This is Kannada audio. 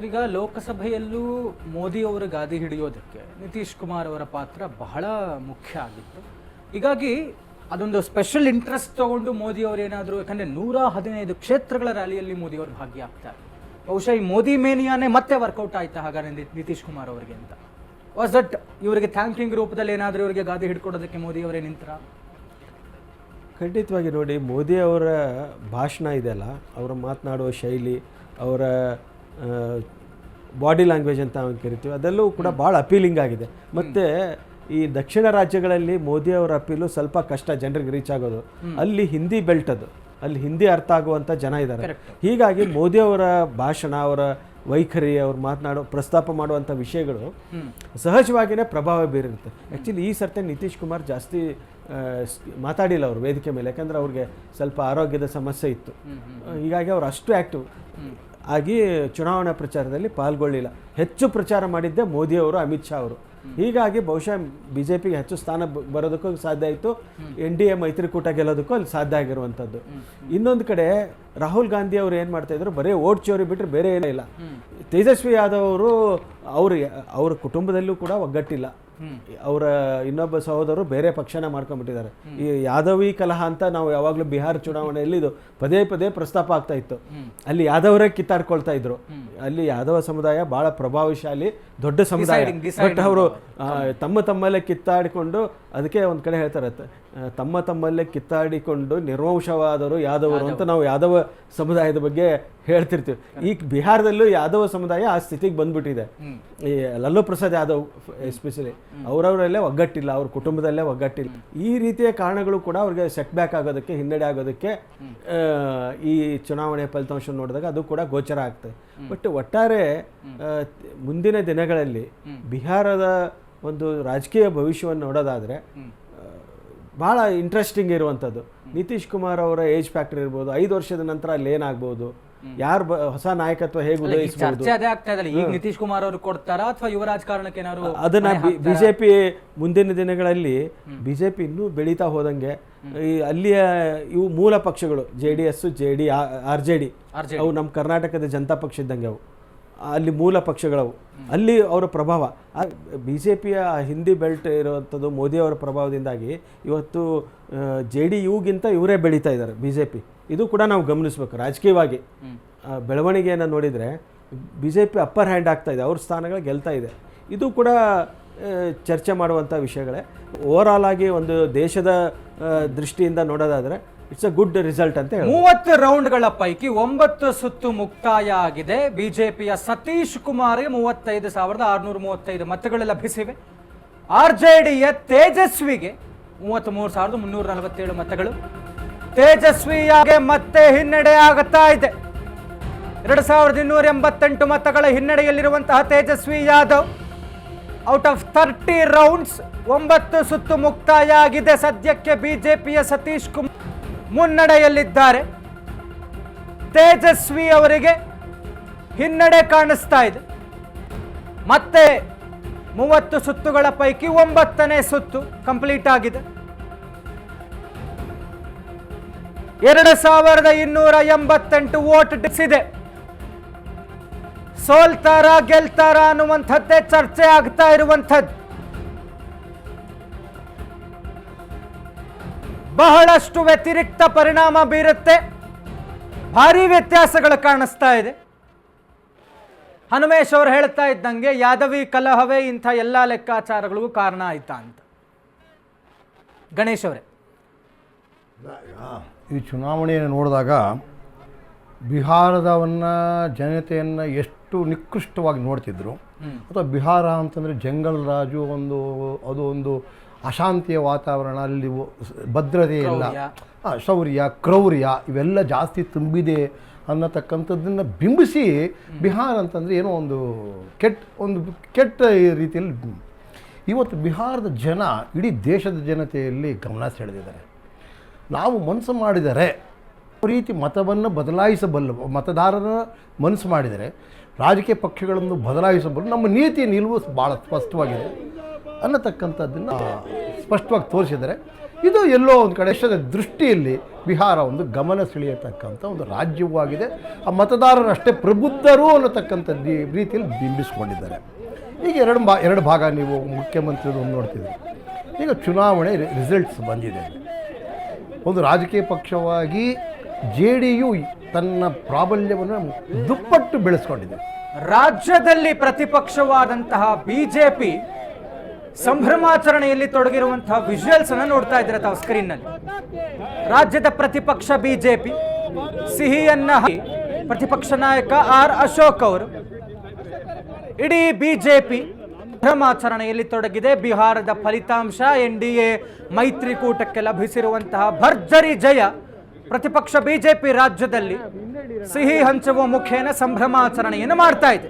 ಸರ್, ಈಗ ಲೋಕಸಭೆಯಲ್ಲೂ ಮೋದಿ ಅವರ ಗಾದಿ ಹಿಡಿಯೋದಕ್ಕೆ ನಿತೀಶ್ ಕುಮಾರ್ ಅವರ ಪಾತ್ರ ಬಹಳ ಮುಖ್ಯ ಆಗಿತ್ತು. ಹೀಗಾಗಿ ಅದೊಂದು ಸ್ಪೆಷಲ್ ಇಂಟ್ರೆಸ್ಟ್ ತಗೊಂಡು ಮೋದಿ ಅವರು ಏನಾದರೂ, ಯಾಕಂದರೆ 115 ಕ್ಷೇತ್ರಗಳ ರ್ಯಾಲಿಯಲ್ಲಿ ಮೋದಿ ಅವರು ಭಾಗಿಯಾಗ್ತಾರೆ. ಬಹುಶಃ ಈ ಮೋದಿ ಮೇನಿಯಾನೇ ಮತ್ತೆ ವರ್ಕೌಟ್ ಆಯ್ತಾ ಹಾಗಾದ್ರೆ ನಿತೀಶ್ ಕುಮಾರ್ ಅವರಿಗೆ ಅಂತ? ವಾಸ್ ದಟ್ ಇವರಿಗೆ ಥ್ಯಾಂಕಿಂಗ್ ರೂಪದಲ್ಲಿ ಏನಾದರೂ ಇವರಿಗೆ ಗಾದಿ ಹಿಡ್ಕೊಡೋದಕ್ಕೆ ಮೋದಿ ಅವರೇ ನಿಂತರ? ಖಂಡಿತವಾಗಿ ನೋಡಿ, ಮೋದಿ ಅವರ ಭಾಷಣ ಇದೆಯಲ್ಲ, ಅವರ ಮಾತನಾಡುವ ಶೈಲಿ, ಅವರ ಬಾಡಿ ಲ್ಯಾಂಗ್ವೇಜ್ ಅಂತ ನಾವು ಕರಿತೀವಿ, ಅದೆಲ್ಲವೂ ಕೂಡ ಭಾಳ ಅಪೀಲಿಂಗ್ ಆಗಿದೆ. ಮತ್ತು ಈ ದಕ್ಷಿಣ ರಾಜ್ಯಗಳಲ್ಲಿ ಮೋದಿ ಅವರ ಅಪೀಲು ಸ್ವಲ್ಪ ಕಷ್ಟ ಜನರಿಗೆ ರೀಚ್ ಆಗೋದು. ಅಲ್ಲಿ ಹಿಂದಿ ಬೆಲ್ಟ್, ಅದು ಅಲ್ಲಿ ಹಿಂದಿ ಅರ್ಥ ಆಗುವಂಥ ಜನ ಇದ್ದಾರೆ. ಹೀಗಾಗಿ ಮೋದಿ ಅವರ ಭಾಷಣ, ಅವರ ವೈಖರಿ, ಅವ್ರು ಪ್ರಸ್ತಾಪ ಮಾಡುವಂಥ ವಿಷಯಗಳು ಸಹಜವಾಗಿಯೇ ಪ್ರಭಾವ ಬೀರಿರುತ್ತೆ. ಆ್ಯಕ್ಚುಲಿ ಈ ಸರ್ತಿ ನಿತೀಶ್ ಕುಮಾರ್ ಜಾಸ್ತಿ ಮಾತಾಡಿಲ್ಲ ಅವರು ವೇದಿಕೆ ಮೇಲೆ, ಯಾಕಂದರೆ ಅವ್ರಿಗೆ ಸ್ವಲ್ಪ ಆರೋಗ್ಯದ ಸಮಸ್ಯೆ ಇತ್ತು. ಹೀಗಾಗಿ ಅವ್ರು ಅಷ್ಟು ಆ್ಯಕ್ಟಿವ್ ಆಗಿ ಚುನಾವಣಾ ಪ್ರಚಾರದಲ್ಲಿ ಪಾಲ್ಗೊಳ್ಳಿಲ್ಲ. ಹೆಚ್ಚು ಪ್ರಚಾರ ಮಾಡಿದ್ದೆ ಮೋದಿ ಅವರು, ಅಮಿತ್ ಶಾ ಅವರು. ಹೀಗಾಗಿ ಬಹುಶಃ BJPಗೆ ಹೆಚ್ಚು ಸ್ಥಾನ ಬರೋದಕ್ಕೂ ಸಾಧ್ಯ ಆಯಿತು, NDA ಮೈತ್ರಿಕೂಟ ಗೆಲ್ಲೋದಕ್ಕೂ ಅಲ್ಲಿ ಸಾಧ್ಯ ಆಗಿರುವಂಥದ್ದು. ಇನ್ನೊಂದು ಕಡೆ ರಾಹುಲ್ ಗಾಂಧಿ ಅವರು ಏನು ಮಾಡ್ತಾಯಿದ್ರು, ಬರೀ ಓಟ್ ಚೋರಿ ಬಿಟ್ಟರೆ ಬೇರೆ ಏನೂ ಇಲ್ಲ. ತೇಜಸ್ವಿ ಯಾದವ್ ಅವರು ಅವ್ರ ಕುಟುಂಬದಲ್ಲೂ ಕೂಡ ಒಗ್ಗಟ್ಟಿಲ್ಲ. ಅವರ ಇನ್ನೊಬ್ಬ ಸಹೋದರರು ಬೇರೆ ಪಕ್ಷನ ಮಾಡ್ಕೊಂಡ್ಬಿಟ್ಟಿದ್ದಾರೆ. ಈ ಯಾದವಿ ಕಲಹ ಅಂತ ನಾವು ಯಾವಾಗಲೂ ಬಿಹಾರ ಚುನಾವಣೆಯಲ್ಲಿ ಇದು ಪದೇ ಪದೇ ಪ್ರಸ್ತಾಪ ಆಗ್ತಾ ಇತ್ತು. ಅಲ್ಲಿ ಯಾದವರೇ ಕಿತ್ತಾಡ್ಕೊಳ್ತಾ ಇದ್ರು. ಅಲ್ಲಿ ಯಾದವ ಸಮುದಾಯ ಬಹಳ ಪ್ರಭಾವಶಾಲಿ ದೊಡ್ಡ ಸಮುದಾಯ. ಬಟ್ ಅವರು ತಮ್ಮಲ್ಲೇ ಕಿತ್ತಾಡಿಕೊಂಡು, ಅದಕ್ಕೆ ಒಂದು ಕಡೆ ಹೇಳ್ತಾರೆ, ತಮ್ಮಲ್ಲೇ ಕಿತ್ತಾಡಿಕೊಂಡು ನಿರ್ವಂಶವಾದರು ಯಾದವರು ಅಂತ ನಾವು ಯಾದವ ಸಮುದಾಯದ ಬಗ್ಗೆ ಹೇಳ್ತಿರ್ತೀವಿ. ಈಗ ಬಿಹಾರದಲ್ಲೂ ಯಾದವ ಸಮುದಾಯ ಆ ಸ್ಥಿತಿಗೆ ಬಂದ್ಬಿಟ್ಟಿದೆ. ಈ ಲಲ್ಲೂ ಪ್ರಸಾದ್ ಯಾದವ್ ಎಸ್ಪೆಷಲಿ ಅವರವರಲ್ಲೇ ಒಗ್ಗಟ್ಟಿಲ್ಲ, ಅವ್ರ ಕುಟುಂಬದಲ್ಲೇ ಒಗ್ಗಟ್ಟಿಲ್ಲ. ಈ ರೀತಿಯ ಕಾರಣಗಳು ಕೂಡ ಅವ್ರಿಗೆ ಸೆಟ್ ಬ್ಯಾಕ್ ಆಗೋದಕ್ಕೆ, ಹಿನ್ನಡೆ ಆಗೋದಕ್ಕೆ ಈ ಚುನಾವಣೆ ಫಲಿತಾಂಶ ನೋಡಿದಾಗ ಅದು ಕೂಡ ಗೋಚರ ಆಗ್ತದೆ. ಬಟ್ ಒಟ್ಟಾರೆ ಮುಂದಿನ ದಿನಗಳಲ್ಲಿ ಬಿಹಾರದ ಒಂದು ರಾಜಕೀಯ ಭವಿಷ್ಯವನ್ನು ನೋಡೋದಾದರೆ ಭಾಳ ಇಂಟ್ರೆಸ್ಟಿಂಗ್ ಇರುವಂಥದ್ದು. ನಿತೀಶ್ ಕುಮಾರ್ ಅವರ ಏಜ್ ಫ್ಯಾಕ್ಟರ್ ಇರ್ಬೋದು, 5 ವರ್ಷದ ನಂತರ ಅಲ್ಲಿ ಏನಾಗ್ಬೋದು, ಯಾರು ಹೊಸ ನಾಯಕತ್ವ ಹೇಗೆ ಉದಯಿಸಬಹುದು, ಈಗ ನಿತೀಶ್ ಕುಮಾರ್ ಅವರು ಕೊಡ್ತಾರಾ ಅಥವಾ ಯುವ ರಾಜಕಾರಣಕ್ಕೆ ಏನಾದ್ರು ಅದನ್ನ ಬಿಜೆಪಿ ಮುಂದಿನ ದಿನಗಳಲ್ಲಿ ಬಿಜೆಪಿ ಇನ್ನೂ ಬೆಳೀತಾ ಹೋದಂಗೆ ಈ ಅಲ್ಲಿಯ ಇವು ಮೂಲ ಪಕ್ಷಗಳು JDS, RJD ಅವು ನಮ್ಮ ಕರ್ನಾಟಕದ ಜನತಾ ಪಕ್ಷ ಇದ್ದಂಗೆ, ಅವು ಅಲ್ಲಿ ಮೂಲ ಪಕ್ಷಗಳವು, ಅಲ್ಲಿ ಅವರ ಪ್ರಭಾವ. BJPಯ ಹಿಂದಿ ಬೆಲ್ಟ್ ಇರುವಂಥದ್ದು ಮೋದಿ ಅವರ ಪ್ರಭಾವದಿಂದಾಗಿ ಇವತ್ತು JDUಗಿಂತ ಇವರೇ ಬೆಳೀತಾ ಇದ್ದಾರೆ BJP. ಇದು ಕೂಡ ನಾವು ಗಮನಿಸಬೇಕು. ರಾಜಕೀಯವಾಗಿ ಬೆಳವಣಿಗೆಯನ್ನು ನೋಡಿದರೆ BJP ಅಪ್ಪರ್ ಹ್ಯಾಂಡ್ ಆಗ್ತಾ ಇದೆ, ಅವ್ರ ಸ್ಥಾನಗಳು ಗೆಲ್ತಾ ಇದೆ. ಇದು ಕೂಡ ಚರ್ಚೆ ಮಾಡುವಂಥ ವಿಷಯಗಳೇ. ಓವರಾಲ್ ಆಗಿ ಒಂದು ದೇಶದ ದೃಷ್ಟಿಯಿಂದ ನೋಡೋದಾದರೆ ಇಟ್ಸ್ ಅ ಗುಡ್ ರಿಸಲ್ಟ್ ಅಂತ ಹೇಳಿ. 30 ರೌಂಡ್ಗಳ ಪೈಕಿ 9 ಸುತ್ತು ಮುಕ್ತಾಯ ಆಗಿದೆ. ಬಿಜೆಪಿಯ ಸತೀಶ್ ಕುಮಾರ್ಗೆ 35,635 ಮತಗಳು ಲಭಿಸಿವೆ. RJDಯ ತೇಜಸ್ವಿಗೆ 33,347 ಮತಗಳು. ತೇಜಸ್ವಿಯಾಗೆ ಮತ್ತೆ ಹಿನ್ನಡೆ ಆಗುತ್ತಾ ಇದೆ. 2,288 ಮತಗಳ ಹಿನ್ನಡೆಯಲ್ಲಿರುವಂತಹ Tejashwi Yadav out of 30 rounds 9 ಸುತ್ತು ಮುಕ್ತಾಯ ಆಗಿದೆ. ಸದ್ಯಕ್ಕೆ ಬಿಜೆಪಿಯ ಸತೀಶ್ ಕುಮಾರ್ ಮುನ್ನಡೆಯಲ್ಲಿದ್ದಾರೆ. ತೇಜಸ್ವಿ ಅವರಿಗೆ ಹಿನ್ನಡೆ ಕಾಣಿಸ್ತಾ ಇದೆ. ಮತ್ತೆ 30 ಸುತ್ತುಗಳ ಪೈಕಿ 9ನೇ ಸುತ್ತು ಕಂಪ್ಲೀಟ್ ಆಗಿದೆ. 2,288 ವೋಟ್ ಇದೆ. ಸೋಲ್ತಾರ ಗೆಲ್ತಾರ ಅನ್ನುವಂಥದ್ದೇ ಚರ್ಚೆ ಆಗ್ತಾ ಇರುವಂಥದ್ದು. ಬಹಳಷ್ಟು ವ್ಯತಿರಿಕ್ತ ಪರಿಣಾಮ ಬೀರುತ್ತೆ. ಭಾರಿ ವ್ಯತ್ಯಾಸಗಳು ಕಾಣಿಸ್ತಾ ಇದೆ. ಹನುಮೇಶ್ ಅವರು ಹೇಳ್ತಾ ಇದ್ದಂಗೆ ಯಾದವಿ ಕಲಹವೇ ಇಂಥ ಎಲ್ಲ ಲೆಕ್ಕಾಚಾರಗಳಿಗೂ ಕಾರಣ ಆಯ್ತಾ ಅಂತ. ಗಣೇಶ್ ಅವರೇ, ಈ ಚುನಾವಣೆಯನ್ನು ನೋಡಿದಾಗ ಬಿಹಾರದವನ್ನು ಜನತೆಯನ್ನು ಎಷ್ಟು ನಿಕೃಷ್ಟವಾಗಿ ನೋಡ್ತಿದ್ರು, ಅಥವಾ ಬಿಹಾರ ಅಂತಂದರೆ ಜಂಗಲ್ ರಾಜು, ಅದು ಒಂದು ಅಶಾಂತಿಯ ವಾತಾವರಣ, ಅಲ್ಲಿ ಭದ್ರತೆ ಇಲ್ಲ, ಶೌರ್ಯ ಕ್ರೌರ್ಯ ಇವೆಲ್ಲ ಜಾಸ್ತಿ ತುಂಬಿದೆ ಅನ್ನತಕ್ಕಂಥದ್ದನ್ನು ಬಿಂಬಿಸಿ ಬಿಹಾರ ಅಂತಂದರೆ ಏನೋ ಒಂದು ಕೆಟ್ಟ ರೀತಿಯಲ್ಲಿ ಇವತ್ತು ಬಿಹಾರದ ಜನ ಇಡೀ ದೇಶದ ಜನತೆಯಲ್ಲಿ ಗಮನ ಸೆಳೆದಿದ್ದಾರೆ. ನಾವು ಮನಸ್ಸು ಮಾಡಿದರೆ ರೀತಿ ಮತವನ್ನು ಬದಲಾಯಿಸಬಲ್ಲ, ಮತದಾರರ ಮನಸ್ಸು ಮಾಡಿದರೆ ರಾಜಕೀಯ ಪಕ್ಷಗಳನ್ನು ಬದಲಾಯಿಸಬಲ್ಲ, ನಮ್ಮ ನೀತಿಯ ನಿಲುವು ಭಾಳ ಸ್ಪಷ್ಟವಾಗಿದೆ ಅನ್ನತಕ್ಕಂಥದ್ದನ್ನು ಸ್ಪಷ್ಟವಾಗಿ ತೋರಿಸಿದ್ದಾರೆ. ಇದು ಎಲ್ಲೋ ಒಂದು ಕಡೆ ದೇಶದ ದೃಷ್ಟಿಯಲ್ಲಿ ಬಿಹಾರ ಒಂದು ಗಮನ ಸೆಳೆಯತಕ್ಕಂಥ ಒಂದು ರಾಜ್ಯವೂ ಆಗಿದೆ. ಆ ಮತದಾರರು ಅಷ್ಟೇ ಪ್ರಬುದ್ಧರು ಅನ್ನತಕ್ಕಂಥ ರೀತಿಯಲ್ಲಿ ಬಿಂಬಿಸ್ಕೊಂಡಿದ್ದಾರೆ. ಈಗ ಎರಡು ಭಾಗ ನೀವು ಮುಖ್ಯಮಂತ್ರಿಗಳು ನೋಡ್ತಿದ್ರಿ. ಈಗ ಚುನಾವಣೆ ರಿಸಲ್ಟ್ಸ್ ಬಂದಿದೆ. ಒಂದು ರಾಜಕೀಯ ಪಕ್ಷವಾಗಿ JDU ತನ್ನ ಪ್ರಾಬಲ್ಯವನ್ನು ದುಪ್ಪಟ್ಟು ಬೆಳೆಸ್ಕೊಂಡಿದೆ. ರಾಜ್ಯದಲ್ಲಿ ಪ್ರತಿಪಕ್ಷವಾದಂತಹ ಬಿಜೆಪಿ ಸಂಭ್ರಮಾಚರಣೆಯಲ್ಲಿ ತೊಡಗಿರುವಂತಹ ವಿಜುವಲ್ಸ್ ಅನ್ನು ನೋಡ್ತಾ ಇದ್ರೆ ತಾವು ಸ್ಕ್ರೀನ್ ನಲ್ಲಿ. ರಾಜ್ಯದ ಪ್ರತಿಪಕ್ಷ ಬಿಜೆಪಿ ಸಿಹಿಯನ್ನ ಪ್ರತಿಪಕ್ಷ ನಾಯಕ ಆರ್ ಅಶೋಕ್ ಅವರು ಇಡೀ ಬಿಜೆಪಿ ಸಂಭ್ರಮಾಚರಣೆಯಲ್ಲಿ ತೊಡಗಿದೆ. ಬಿಹಾರದ ಫಲಿತಾಂಶ NDA ಮೈತ್ರಿಕೂಟಕ್ಕೆ ಲಭಿಸಿರುವಂತಹ ಭರ್ಜರಿ ಜಯ. ಪ್ರತಿಪಕ್ಷ ಬಿಜೆಪಿ ರಾಜ್ಯದಲ್ಲಿ ಸಿಹಿ ಹಂಚುವ ಮುಖೇನ ಸಂಭ್ರಮಾಚರಣೆಯನ್ನು ಮಾಡ್ತಾ ಇದೆ.